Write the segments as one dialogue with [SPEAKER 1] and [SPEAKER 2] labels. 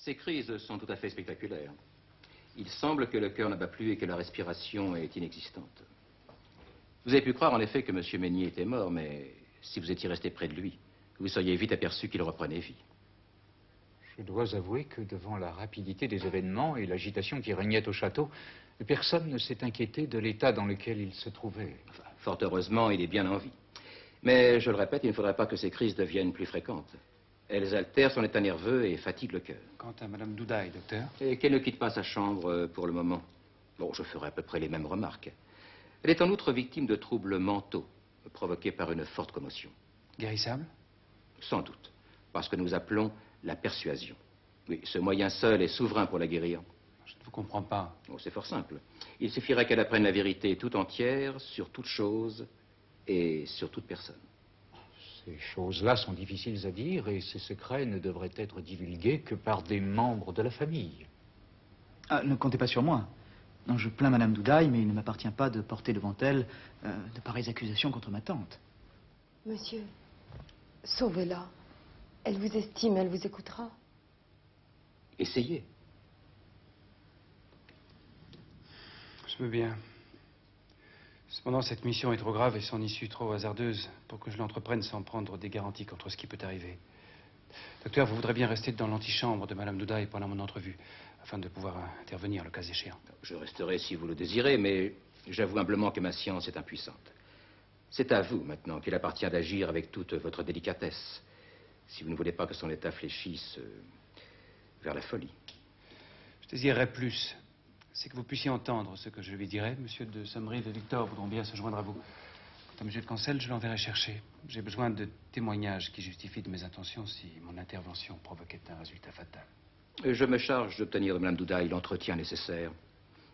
[SPEAKER 1] Ces crises sont tout à fait spectaculaires. Il semble que le cœur n'a pas plus et que la respiration est inexistante. Vous avez pu croire en effet que M. Meignier était mort, mais si vous étiez resté près de lui, vous seriez vite aperçu qu'il reprenait vie.
[SPEAKER 2] Je dois avouer que devant la rapidité des événements et l'agitation qui régnait au château, personne ne s'est inquiété de l'état dans lequel il se trouvait.
[SPEAKER 1] Enfin, fort heureusement, il est bien en vie. Mais, je le répète, il ne faudrait pas que ces crises deviennent plus fréquentes. Elles altèrent son état nerveux et fatiguent le cœur.
[SPEAKER 3] Quant à Madame Doudaille, docteur?
[SPEAKER 1] Et qu'elle ne quitte pas sa chambre pour le moment. Bon, je ferai à peu près les mêmes remarques. Elle est en outre victime de troubles mentaux, provoqués par une forte commotion.
[SPEAKER 3] Guérissable?
[SPEAKER 1] Sans doute, parce que nous appelons la persuasion. Oui, ce moyen seul est souverain pour la guérir.
[SPEAKER 3] Je ne vous comprends pas.
[SPEAKER 1] Oh, c'est fort simple. Il suffirait qu'elle apprenne la vérité tout entière sur toute chose et sur toute personne.
[SPEAKER 2] Ces choses-là sont difficiles à dire et ces secrets ne devraient être divulgués que par des membres de la famille.
[SPEAKER 4] Ah, ne comptez pas sur moi. Non, je plains Madame Doudaille, mais il ne m'appartient pas de porter devant elle de pareilles accusations contre ma tante.
[SPEAKER 5] Monsieur, sauvez-la. Elle vous estime, elle vous écoutera.
[SPEAKER 1] Essayez.
[SPEAKER 3] Je veux bien. Cependant, cette mission est trop grave et son issue trop hasardeuse pour que je l'entreprenne sans prendre des garanties contre ce qui peut arriver. Docteur, vous voudrez bien rester dans l'antichambre de Madame Doudaille pendant mon entrevue, afin de pouvoir intervenir le cas échéant.
[SPEAKER 1] Je resterai si vous le désirez, mais j'avoue humblement que ma science est impuissante. C'est à vous, maintenant, qu'il appartient d'agir avec toute votre délicatesse, si vous ne voulez pas que son état fléchisse vers la folie.
[SPEAKER 3] Je désirerais plus. C'est que vous puissiez entendre ce que je lui dirai. Monsieur de Sommery et Victor voudront bien se joindre à vous. Quant à Monsieur de Cancel, je l'enverrai chercher. J'ai besoin de témoignages qui justifient de mes intentions si mon intervention provoquait un résultat fatal.
[SPEAKER 1] Je me charge d'obtenir de Mme Doudaille l'entretien nécessaire.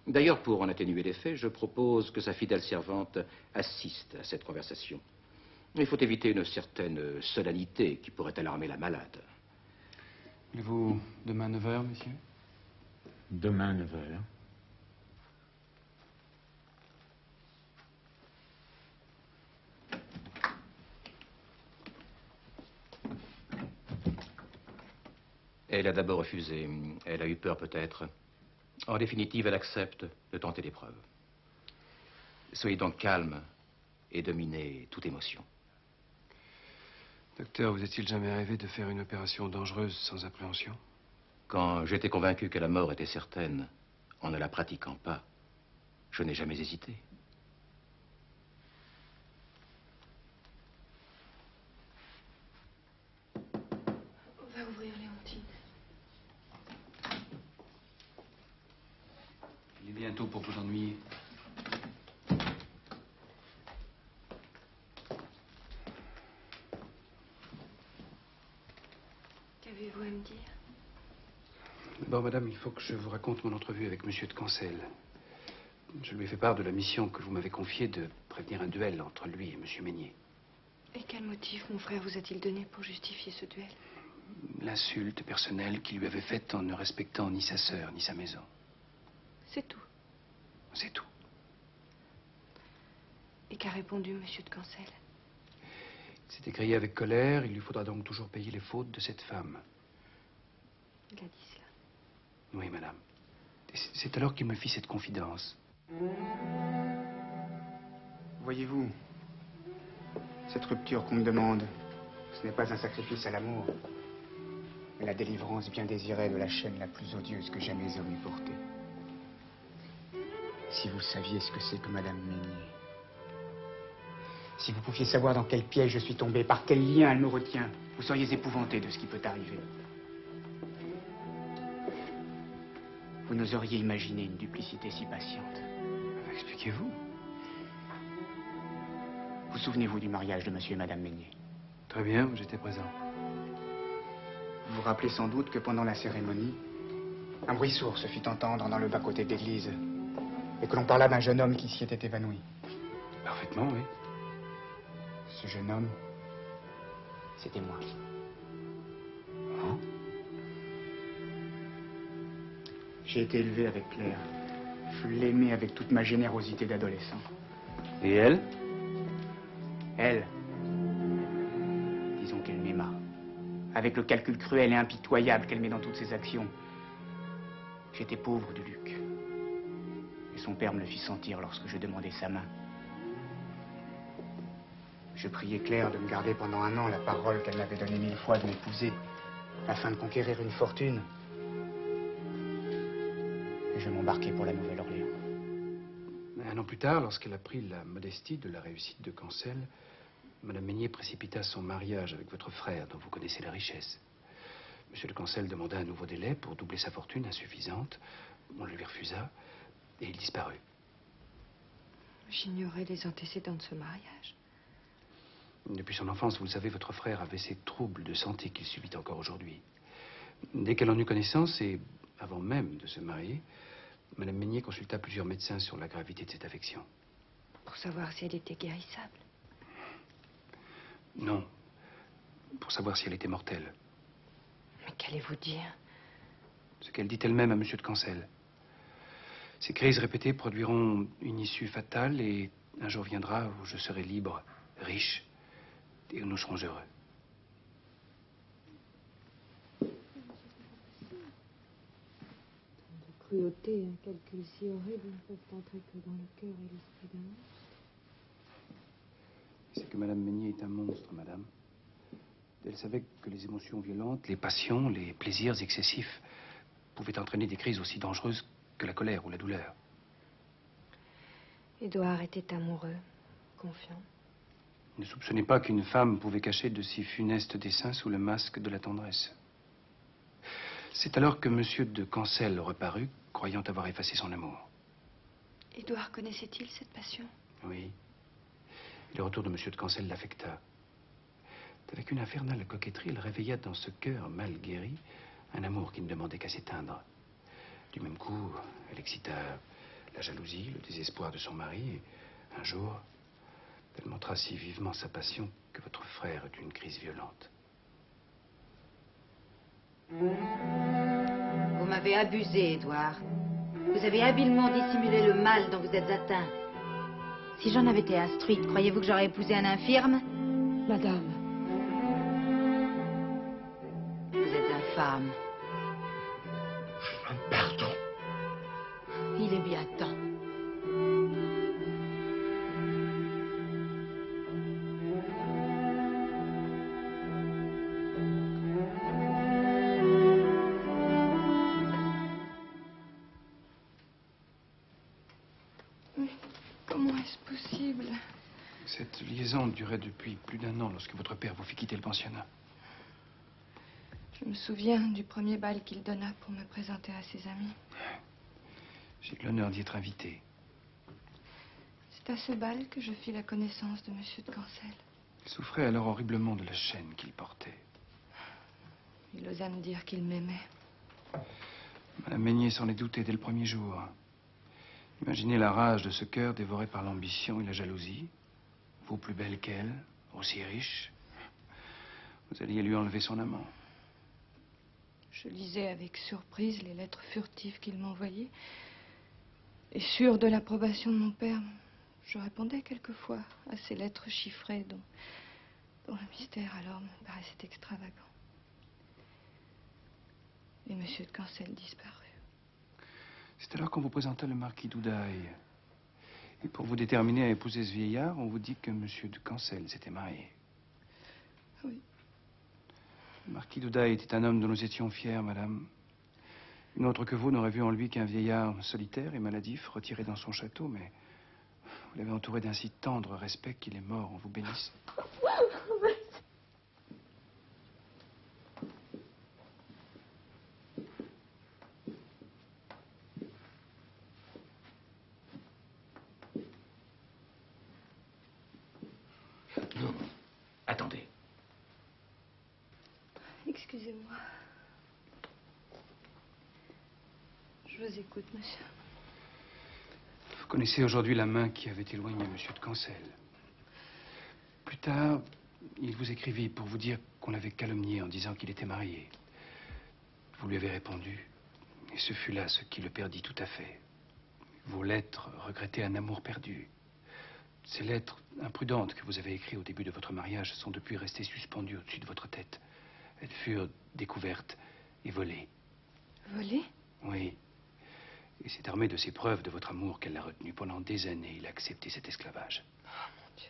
[SPEAKER 1] D'ailleurs, pour en atténuer les faits, je propose que sa fidèle servante assiste à cette conversation. Il faut éviter une certaine solennité qui pourrait alarmer la malade.
[SPEAKER 3] Voulez-vous demain 9 h, monsieur?
[SPEAKER 2] Demain 9 h.
[SPEAKER 1] Elle a d'abord refusé. Elle a eu peur, peut-être. En définitive, elle accepte de tenter l'épreuve. Soyez donc calme et dominez toute émotion.
[SPEAKER 3] Docteur, vous est-il jamais arrivé de faire une opération dangereuse sans appréhension?
[SPEAKER 1] Quand j'étais convaincu que la mort était certaine, en ne la pratiquant pas, je n'ai jamais hésité.
[SPEAKER 5] On va ouvrir, Léontine.
[SPEAKER 3] Il est bientôt pour vous ennuyer.
[SPEAKER 5] Qu'avez-vous à me dire?
[SPEAKER 3] Bon, madame, il faut que je vous raconte mon entrevue avec Monsieur de Cancel. Je lui ai fait part de la mission que vous m'avez confiée de prévenir un duel entre lui et Monsieur Meignier.
[SPEAKER 5] Et quel motif mon frère vous a-t-il donné pour justifier ce duel?
[SPEAKER 3] L'insulte personnelle qu'il lui avait faite en ne respectant ni sa sœur ni sa maison.
[SPEAKER 5] C'est tout.
[SPEAKER 3] C'est tout.
[SPEAKER 5] Et qu'a répondu Monsieur de Cancel?
[SPEAKER 3] Il s'est écrié avec colère. Il lui faudra donc toujours payer les fautes de cette femme.
[SPEAKER 5] Il a dit cela.
[SPEAKER 3] Oui, madame. C'est alors qu'il me fit cette confidence.
[SPEAKER 6] Voyez-vous, cette rupture qu'on me demande, ce n'est pas un sacrifice à l'amour, mais la délivrance bien désirée de la chaîne la plus odieuse que jamais homme ait portée. Si vous saviez ce que c'est que Madame Meignier, si vous pouviez savoir dans quel piège je suis tombé, par quel lien elle nous retient, vous seriez épouvanté de ce qui peut arriver. Vous n'oseriez imaginer une duplicité si patiente.
[SPEAKER 3] Expliquez-vous.
[SPEAKER 6] Vous souvenez-vous du mariage de Monsieur et Madame Meignier?
[SPEAKER 3] Très bien, j'étais présent.
[SPEAKER 6] Vous vous rappelez sans doute que pendant la cérémonie, un bruit sourd se fit entendre dans le bas-côté de l'église et que l'on parla d'un jeune homme qui s'y était évanoui.
[SPEAKER 3] Parfaitement, oui.
[SPEAKER 6] Ce jeune homme, c'était moi.
[SPEAKER 3] Oh.
[SPEAKER 6] J'ai été élevé avec Claire. Je l'aimais avec toute ma générosité d'adolescent.
[SPEAKER 3] Et elle?
[SPEAKER 6] Elle, disons qu'elle m'aima, avec le calcul cruel et impitoyable qu'elle met dans toutes ses actions. J'étais pauvre de Luc. Et son père me le fit sentir lorsque je demandais sa main. Je priais Claire de me garder pendant 1 an la parole qu'elle m'avait donnée 1000 fois de m'épouser, afin de conquérir une fortune. Et je m'embarquai pour la Nouvelle-Orléans.
[SPEAKER 3] 1 an plus tard, lorsqu'elle apprit la modestie de la réussite de Cancel, Madame Meignier précipita son mariage avec votre frère, dont vous connaissez la richesse. Monsieur de Cancel demanda un nouveau délai pour doubler sa fortune insuffisante. On le lui refusa et il disparut.
[SPEAKER 5] J'ignorais les antécédents de ce mariage.
[SPEAKER 3] Depuis son enfance, vous le savez, votre frère avait ces troubles de santé qu'il subit encore aujourd'hui. Dès qu'elle en eut connaissance, et avant même de se marier, Madame Meignier consulta plusieurs médecins sur la gravité de cette affection.
[SPEAKER 5] Pour savoir si elle était guérissable.
[SPEAKER 3] Non. Pour savoir si elle était mortelle.
[SPEAKER 5] Mais qu'allez-vous dire?
[SPEAKER 3] Ce qu'elle dit elle-même à Monsieur de Cancel. Ces crises répétées produiront une issue fatale et un jour viendra où je serai libre, riche, et où nous serons heureux.
[SPEAKER 5] De cruauté, un calcul si horrible ne peuvent entrer que dans le cœur et l'esprit d'un homme.
[SPEAKER 3] C'est que Madame Meignier est un monstre, madame. Elle savait que les émotions violentes, les passions, les plaisirs excessifs pouvaient entraîner des crises aussi dangereuses que la colère ou la douleur.
[SPEAKER 5] Édouard était amoureux, confiant.
[SPEAKER 3] Ne soupçonnez pas qu'une femme pouvait cacher de si funestes desseins sous le masque de la tendresse. C'est alors que Monsieur de Cancel reparut, croyant avoir effacé son amour.
[SPEAKER 5] Édouard connaissait-il cette passion?
[SPEAKER 3] Oui. Le retour de Monsieur de Cancel l'affecta. Avec une infernale coquetterie, elle réveilla dans ce cœur mal guéri un amour qui ne demandait qu'à s'éteindre. Du même coup, elle excita la jalousie, le désespoir de son mari, et un jour, elle montra si vivement sa passion que votre frère eut une crise violente.
[SPEAKER 7] Vous m'avez abusé, Édouard. Vous avez habilement dissimulé le mal dont vous êtes atteint. Si j'en avais été instruite, croyez-vous que j'aurais épousé un infirme?
[SPEAKER 5] Madame.
[SPEAKER 7] Vous êtes infâme.
[SPEAKER 8] Je demande pardon.
[SPEAKER 7] Il est bien temps.
[SPEAKER 5] Mais comment est-ce possible?
[SPEAKER 3] Cette liaison durait depuis plus d'1 an lorsque votre père vous fit quitter le pensionnat.
[SPEAKER 5] Je me souviens du premier bal qu'il donna pour me présenter à ses amis.
[SPEAKER 3] J'ai eu l'honneur d'y être invité.
[SPEAKER 5] C'est à ce bal que je fis la connaissance de Monsieur de Cancel.
[SPEAKER 3] Il souffrait alors horriblement de la chaîne qu'il portait.
[SPEAKER 5] Il osa me dire qu'il m'aimait.
[SPEAKER 3] Madame Meignier s'en est doutée dès le premier jour. Imaginez la rage de ce cœur dévoré par l'ambition et la jalousie. Vous plus belle qu'elle, aussi riche. Vous alliez lui enlever son amant.
[SPEAKER 5] Je lisais avec surprise les lettres furtives qu'il m'envoyait. Et sûre de l'approbation de mon père, je répondais quelquefois à ces lettres chiffrées dont le mystère alors me paraissait extravagant. Et Monsieur de Cancel disparut.
[SPEAKER 3] C'est alors qu'on vous présenta le marquis d'Oudaille. Et pour vous déterminer à épouser ce vieillard, on vous dit que Monsieur de Cancel s'était marié.
[SPEAKER 5] Oui.
[SPEAKER 3] Le marquis d'Oudaille était un homme dont nous étions fiers, madame. Une autre que vous n'aurait vu en lui qu'un vieillard solitaire et maladif, retiré dans son château, mais vous l'avez entouré d'un si tendre respect qu'il est mort en vous bénissant.
[SPEAKER 1] Non, attendez.
[SPEAKER 5] Excusez-moi. Je vous écoute, monsieur.
[SPEAKER 3] Vous connaissez aujourd'hui la main qui avait éloigné Monsieur de Cancel. Plus tard, il vous écrivit pour vous dire qu'on l'avait calomnié en disant qu'il était marié. Vous lui avez répondu, et ce fut là ce qui le perdit tout à fait. Vos lettres regrettaient un amour perdu. Ces lettres imprudentes que vous avez écrites au début de votre mariage sont depuis restées suspendues au-dessus de votre tête. Elles furent découvertes et volées.
[SPEAKER 5] Volé?
[SPEAKER 3] Oui. Et c'est armé de ces preuves de votre amour qu'elle l'a retenu. Pendant des années, il a accepté cet esclavage.
[SPEAKER 5] Oh, mon Dieu.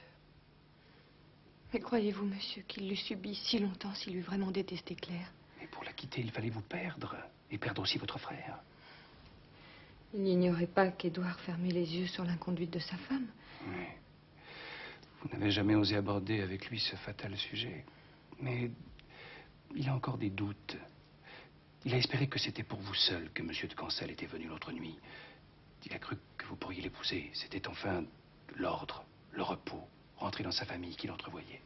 [SPEAKER 5] Mais croyez-vous, monsieur, qu'il l'eût subi si longtemps s'il eût vraiment détesté Claire?
[SPEAKER 3] Mais pour la quitter, il fallait vous perdre. Et perdre aussi votre frère.
[SPEAKER 5] Il n'ignorait pas qu'Édouard fermait les yeux sur l'inconduite de sa femme.
[SPEAKER 3] Oui. Vous n'avez jamais osé aborder avec lui ce fatal sujet. Mais il a encore des doutes. Il a espéré que c'était pour vous seul que M. de Cancel était venu l'autre nuit. Il a cru que vous pourriez l'épouser. C'était enfin l'ordre, le repos, rentrer dans sa famille qu'il entrevoyait.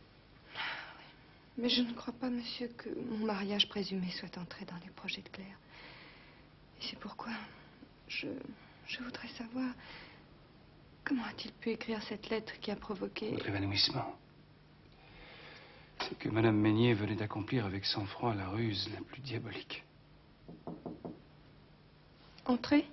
[SPEAKER 5] Mais je ne crois pas, monsieur, que mon mariage présumé soit entré dans les projets de Claire. Et c'est pourquoi je voudrais savoir comment a-t-il pu écrire cette lettre qui a provoqué...
[SPEAKER 3] Votre évanouissement. C'est que Madame Meignier venait d'accomplir avec sang-froid la ruse la plus diabolique.
[SPEAKER 5] Entrer?